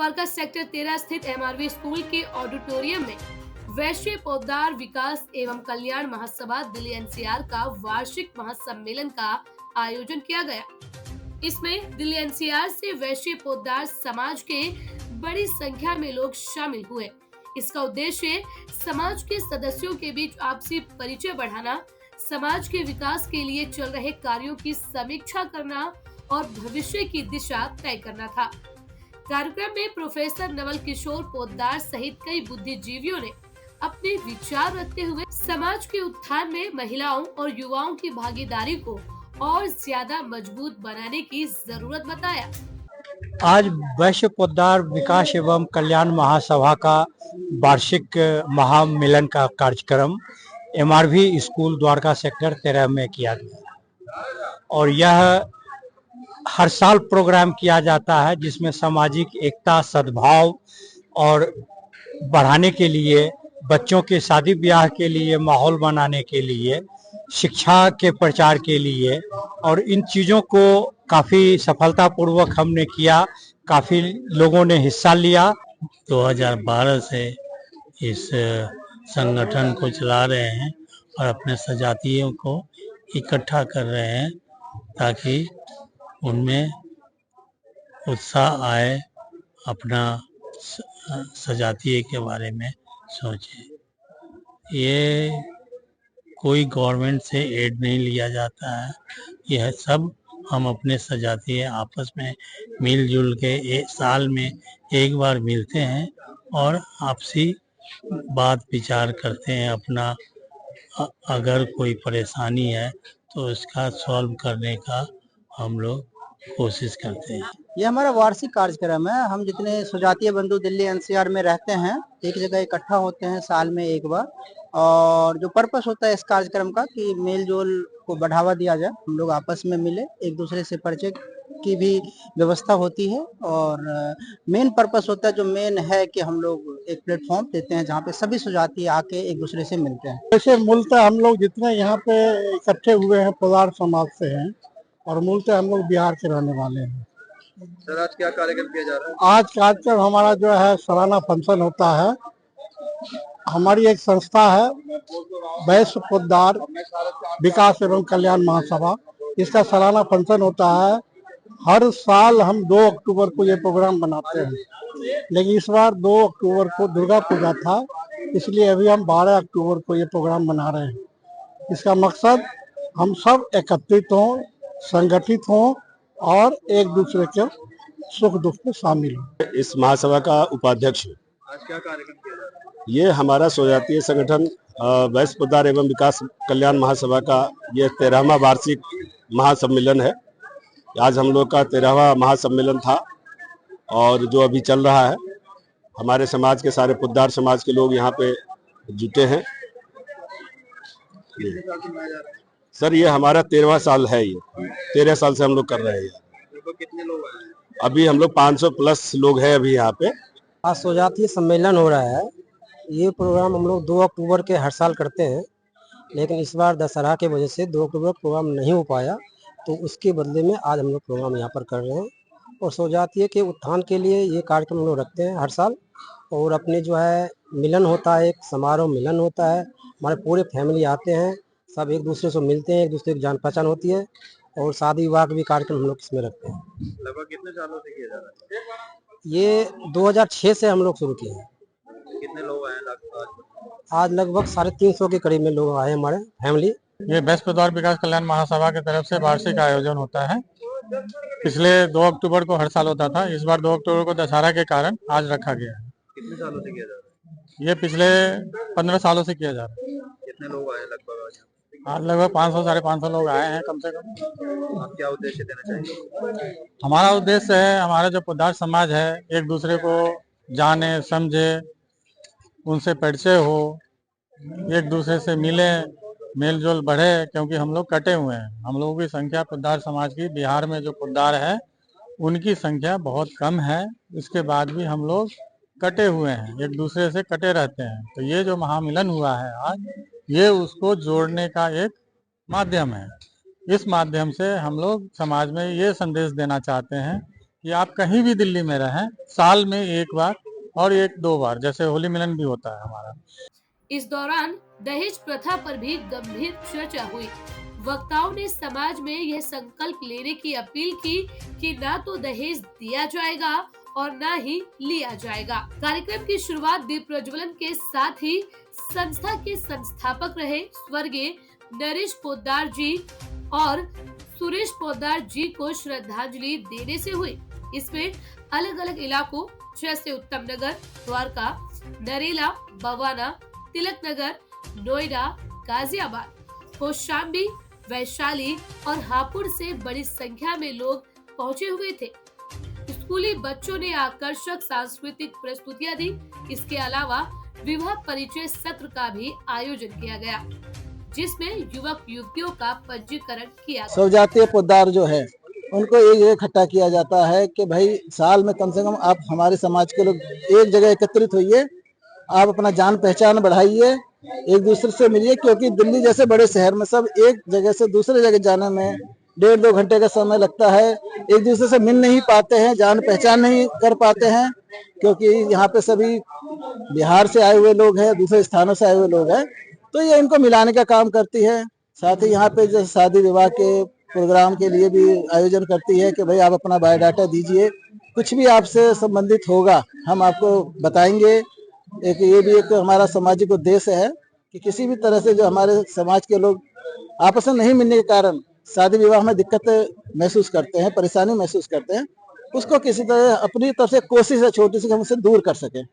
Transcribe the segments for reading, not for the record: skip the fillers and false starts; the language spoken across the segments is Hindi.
द्वारका सेक्टर 13 स्थित एमआरवी स्कूल के ऑडिटोरियम में वैश्विक पौधार विकास एवं कल्याण महासभा दिल्ली एनसीआर का वार्षिक महासम्मेलन का आयोजन किया गया। इसमें दिल्ली एनसीआर से वैश्विक पौधार समाज के बड़ी संख्या में लोग शामिल हुए। इसका उद्देश्य समाज के सदस्यों के बीच आपसी परिचय बढ़ाना, समाज के विकास के लिए चल रहे कार्यों की समीक्षा करना और भविष्य की दिशा तय करना था। कार्यक्रम में प्रोफेसर नवल किशोर पोद्दार सहित कई बुद्धिजीवियों ने अपने विचार रखते हुए समाज के उत्थान में महिलाओं और युवाओं की भागीदारी को और ज्यादा मजबूत बनाने की जरूरत बताया। आज वैश्व पौधार विकास एवं कल्याण महासभा का वार्षिक महामिलन का कार्यक्रम एमआरवी स्कूल द्वारका सेक्टर 13 में किया गया और यह हर साल प्रोग्राम किया जाता है, जिसमें सामाजिक एकता, सद्भाव और बढ़ाने के लिए, बच्चों के शादी ब्याह के लिए माहौल बनाने के लिए, शिक्षा के प्रचार के लिए, और इन चीज़ों को काफ़ी सफलतापूर्वक हमने किया। काफ़ी लोगों ने हिस्सा लिया। 2012 से इस संगठन को चला रहे हैं और अपने सजातियों को इकट्ठा कर रहे हैं ताकि उनमें उत्साह आए, अपना सजातीय के बारे में सोचें। ये कोई गवर्नमेंट से एड नहीं लिया जाता है, यह सब हम अपने सजातीय आपस में मिलजुल के एक साल में एक बार मिलते हैं और आपसी बात विचार करते हैं। अपना अगर कोई परेशानी है तो उसका सॉल्व करने का हम लोग कोशिश करते हैं। ये हमारा वार्षिक कार्यक्रम है। हम जितने सुजातीय बंधु दिल्ली एनसीआर में रहते हैं एक जगह इकट्ठा होते हैं साल में एक बार, और जो पर्पस होता है इस कार्यक्रम का कि मेल जोल को बढ़ावा दिया जाए, हम लोग आपस में मिले, एक दूसरे से परिचय की भी व्यवस्था होती है, और मेन पर्पस होता है, जो मेन है कि हम लोग एक प्लेटफॉर्म देते हैं जहाँ पे सभी सुजातीय आके एक दूसरे से मिलते हैं। वैसे मूलतः हम लोग जितने यहाँ पे इकट्ठे हुए हैं पौधार समाज से हैं और मूलतः हम लोग बिहार के रहने वाले हैं। सर, आज क्या कार्यक्रम किया जा रहा है? आज कार्यक्रम हमारा जो है सालाना फंक्शन होता है। हमारी एक संस्था है वैश्व पौधार विकास एवं कल्याण महासभा, इसका सालाना फंक्शन होता है। हर साल हम 2 अक्टूबर को ये प्रोग्राम बनाते हैं, लेकिन इस बार 2 अक्टूबर को दुर्गा पूजा था, इसलिए अभी हम 12 अक्टूबर को ये प्रोग्राम बना रहे हैं। इसका मकसद हम सब एकत्रित हों, संगठित हों और एक दूसरे के सुख दुख में शामिल हों। इस महासभा का उपाध्यक्ष हूँ। आज क्या कार्यक्रम किया जा रहा है? ये हमारा स्वजातीय संगठन वैश्व पौधार एवं विकास कल्याण महासभा का ये 13वां वार्षिक महासम्मेलन है। आज हम लोग का 13वां महासम्मेलन था और जो अभी चल रहा है, हमारे समाज के सारे पौधार समाज के लोग यहाँ पे जुटे हैं। कितने साल से मनाया जा रहा है? सर, ये हमारा 13वां साल है। ये 13 साल से हम लोग कर रहे हैं। लगभग कितने लोग आए हैं? अभी हम लोग 500 प्लस लोग हैं अभी यहाँ पे। आज स्वजातीय सम्मेलन हो रहा है। ये प्रोग्राम हम लोग 2 अक्टूबर के हर साल करते हैं, लेकिन इस बार दशहरा की वजह से 2 अक्टूबर प्रोग्राम नहीं हो पाया, तो उसके बदले में आज हम लोग प्रोग्राम यहाँ पर कर रहे हैं। और स्वजातीय के उत्थान के लिए ये कार्यक्रम हम लोग रखते हैं हर साल, और अपने जो है मिलन होता है, एक समारोह मिलन होता है। हमारे पूरे फैमिली आते हैं, सब एक दूसरे से मिलते हैं, एक दूसरे की जान पहचान होती है, और शादी विवाह के भी कार्यक्रम हम लोग इसमें रखते हैं। लगभग कितने सालों से किया जा रहा है? ये 2006 से हम लोग शुरू किए हैं। कितने लोग आए हैं लगभग? आज लगभग 350 के करीब में लोग आए हमारे फैमिली। ये वैश्व पौधार विकास कल्याण महासभा की तरफ से वार्षिक आयोजन होता है। पिछले 2 अक्टूबर को हर साल होता था, इस बार 2 अक्टूबर को दशहरा के कारण आज रखा गया है। कितने सालों से किया जा रहा है? ये पिछले 15 सालों से किया जा रहा है। कितने लोग आए लगभग आज? आज लगभग 500 साढ़े 500 लोग आए हैं कम से कम। आप क्या उद्देश्य देना चाहेंगे? हमारा उद्देश्य है, हमारा जो पौधार समाज है एक दूसरे को जाने, समझे, उनसे परिचय हो, एक दूसरे से मिले, मेल जोल बढ़े, क्योंकि हम लोग कटे हुए हैं। हम लोगों की संख्या पौधार समाज की, बिहार में जो पौधार है उनकी संख्या बहुत कम है। इसके बाद भी हम लोग कटे हुए हैं, एक दूसरे से कटे रहते हैं। तो ये जो महामिलन हुआ है आज, ये उसको जोड़ने का एक माध्यम है। इस माध्यम से हम लोग समाज में ये संदेश देना चाहते हैं कि आप कहीं भी दिल्ली में रहें, साल में एक बार और एक दो बार, जैसे होली मिलन भी होता है हमारा। इस दौरान दहेज प्रथा पर भी गंभीर चर्चा हुई। वक्ताओं ने समाज में यह संकल्प लेने की अपील की कि ना तो दहेज दिया जाएगा और ना ही लिया जाएगा। कार्यक्रम की शुरुआत दीप प्रज्वलन के साथ ही संस्था के संस्थापक रहे स्वर्गीय नरेश पोद्दार जी और सुरेश पोद्दार जी को श्रद्धांजलि देने से हुई। इसमें अलग अलग इलाकों जैसे उत्तम नगर, द्वारका, नरेला, बवाना, तिलक नगर, नोएडा, गाजियाबाद, कौशाम्बी, वैशाली और हापुड़ से बड़ी संख्या में लोग पहुंचे हुए थे। स्कूली बच्चों ने आकर्षक सांस्कृतिक प्रस्तुतियां दी। इसके अलावा विवाह परिचय सत्र का भी आयोजन किया गया, जिसमें युवक युवतियों का पंजीकरण किया गया। स्वजातीय पोद्दार जो है उनको एक जगह इकट्ठा किया जाता है कि भाई साल में कम से कम आप हमारे समाज के लोग एक जगह एकत्रित होइए, आप अपना जान पहचान बढ़ाइए, एक दूसरे से मिलिए, क्योंकि दिल्ली जैसे बड़े शहर में सब एक जगह से दूसरे जगह जाने में 1.5-2 घंटे का समय लगता है। एक दूसरे से मिल नहीं पाते हैं, जान पहचान नहीं कर पाते हैं, क्योंकि यहाँ पे सभी बिहार से आए हुए लोग हैं, दूसरे स्थानों से आए हुए लोग हैं, तो ये इनको मिलाने का काम करती है। साथ ही यहाँ पे जो शादी विवाह के प्रोग्राम के लिए भी आयोजन करती है कि भाई आप अपना बायोडाटा दीजिए, कुछ भी आपसे संबंधित होगा हम आपको बताएंगे। एक ये भी एक हमारा सामाजिक उद्देश्य है कि किसी भी तरह से जो हमारे समाज के लोग आपस में नहीं मिलने के कारण शादी विवाह में दिक्कत महसूस करते हैं, परेशानी महसूस करते हैं, उसको किसी तरह अपनी तरफ से कोशिश है छोटी सी, हम उसे दूर कर सके।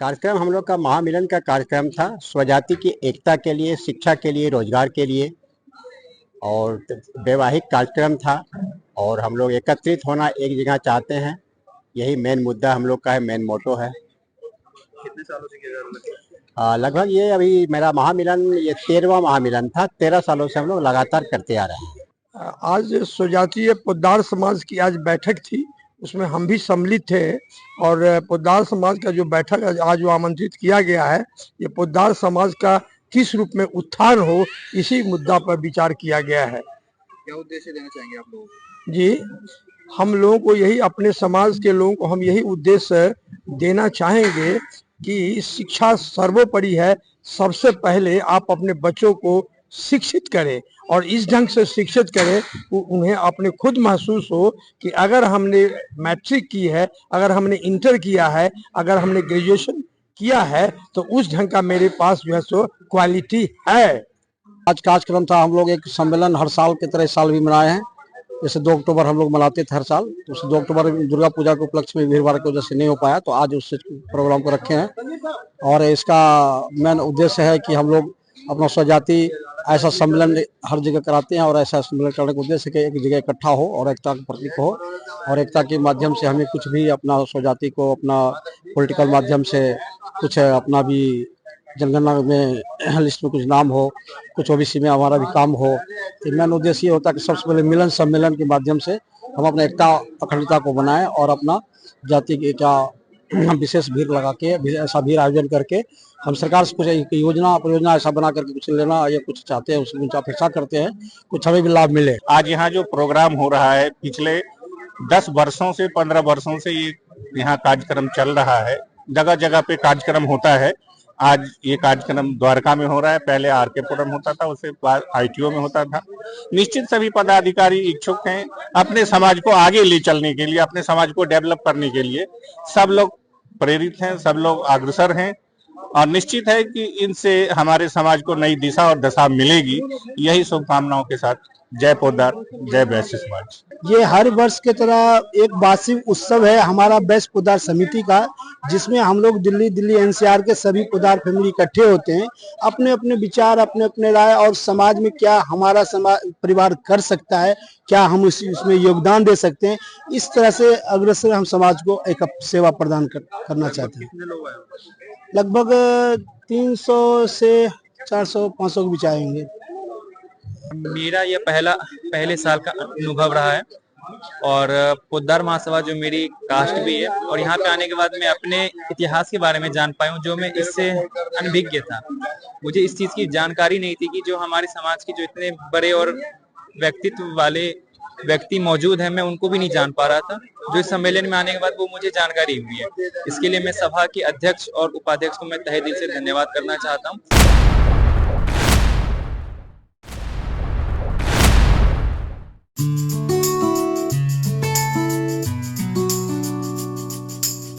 कार्यक्रम हम लोग का महामिलन का कार्यक्रम था, स्वजाति की एकता के लिए, शिक्षा के लिए, रोजगार के लिए और वैवाहिक कार्यक्रम था। और हम लोग एकत्रित होना एक जगह चाहते हैं, यही मेन मुद्दा हम लोग का है, मेन मोटो है। कितने सालों से किया जा रहा है? लगभग ये अभी मेरा महामिलन ये 13वां महामिलन था। 13 सालों से हम लोग लगातार करते आ रहे हैं। आज स्वजातीय पोद्दार समाज की आज बैठक थी, उसमें हम भी सम्मिलित थे और पोद्दार समाज का जो बैठक आज जो आमंत्रित किया गया है, ये पोद्दार समाज का किस रूप में उत्थान हो, इसी मुद्दा पर विचार किया गया है। क्या उद्देश्य देना चाहेंगे आप लोग? जी, हम लोगों को यही, अपने समाज के लोगों को हम यही उद्देश्य देना चाहेंगे कि शिक्षा सर्वोपरि है। सबसे पहले आप अपने बच्चों को शिक्षित करें और इस ढंग से शिक्षित करें उन्हें अपने खुद महसूस हो कि अगर हमने मैट्रिक की है, अगर हमने इंटर किया है, अगर हमने ग्रेजुएशन किया है, तो उस ढंग का मेरे पास जो है सो क्वालिटी है। आज कार्यक्रम था, हम लोग एक सम्मेलन हर साल की तरह इस साल भी मनाए हैं। जैसे 2 अक्टूबर हम लोग मनाते थे हर साल, तो उस 2 अक्टूबर दुर्गा पूजा के उपलक्ष्य में भीड़ भाड़ की वजह से नहीं हो पाया, तो आज उस प्रोग्राम को रखे हैं। और इसका मेन उद्देश्य है कि हम लोग अपना स्वजाति ऐसा सम्मेलन हर जगह कराते हैं और ऐसा सम्मेलन करने का उद्देश्य है कि एक जगह इकट्ठा हो और एकता का प्रतीक हो, और एकता के माध्यम से हमें कुछ भी अपना स्वजाति को अपना पॉलिटिकल माध्यम से कुछ अपना भी जनगणना में लिस्ट में कुछ नाम हो, कुछ ओबीसी में हमारा भी काम हो। तो मेन उद्देश्य ये होता है कि सबसे पहले मिलन सम्मेलन के माध्यम से हम अपना एकता अखंडता को बनाएं और अपना जाति के क्या विशेष भीड़ लगा के, ऐसा भीड़ आयोजन करके हम सरकार से कुछ योजना परियोजना ऐसा बना करके कुछ लेना या कुछ चाहते हैं, उसकी अपेक्षा करते हैं, कुछ हमें भी लाभ मिले। आज यहाँ जो प्रोग्राम हो रहा है, पिछले 10 वर्षों से 15 वर्षों से ये यहाँ कार्यक्रम चल रहा है, जगह जगह पे कार्यक्रम होता है। आज ये कार्यक्रम द्वारका में हो रहा है, पहले आरकेपुरम होता था, उसके बाद ITO में होता था। निश्चित सभी पदाधिकारी इच्छुक हैं अपने समाज को आगे ले चलने के लिए, अपने समाज को डेवलप करने के लिए। सब लोग प्रेरित हैं, सब लोग अग्रसर हैं और निश्चित है कि इनसे हमारे समाज को नई दिशा और दशा मिलेगी। यही शुभकामनाओं के साथ जय पोद्दार, जय वैश्य समाज। ये हर वर्ष की तरह एक वार्षिक उत्सव है हमारा वैश्य पोद्दार समिति का, जिसमें हम लोग दिल्ली NCR के सभी पोद्दार फैमिली इकट्ठे होते हैं, अपने अपने विचार, अपने अपने राय और समाज में क्या हमारा समाज परिवार कर सकता है, क्या हम उसमें योगदान दे सकते हैं, इस तरह से अग्रसर हम समाज को एक सेवा प्रदान करना चाहते हैं। कितने लोग आए? लगभग 300 से 400-500 के बीच आएंगे। मेरा यह पहले साल का अनुभव रहा है और पोद्दार महासभा जो मेरी कास्ट भी है, और यहाँ पे आने के बाद मैं अपने इतिहास के बारे में जान पाया हूँ, जो मैं इससे अनभिज्ञ था। मुझे इस चीज की जानकारी नहीं थी कि जो हमारे समाज की जो इतने बड़े और व्यक्तित्व वाले व्यक्ति मौजूद हैं, मैं उनको भी नहीं जान पा रहा था। जो इस सम्मेलन में आने के बाद वो मुझे जानकारी हुई है। इसके लिए मैं सभा के अध्यक्ष और उपाध्यक्ष को मैं तहे दिल से धन्यवाद करना चाहता हूँ।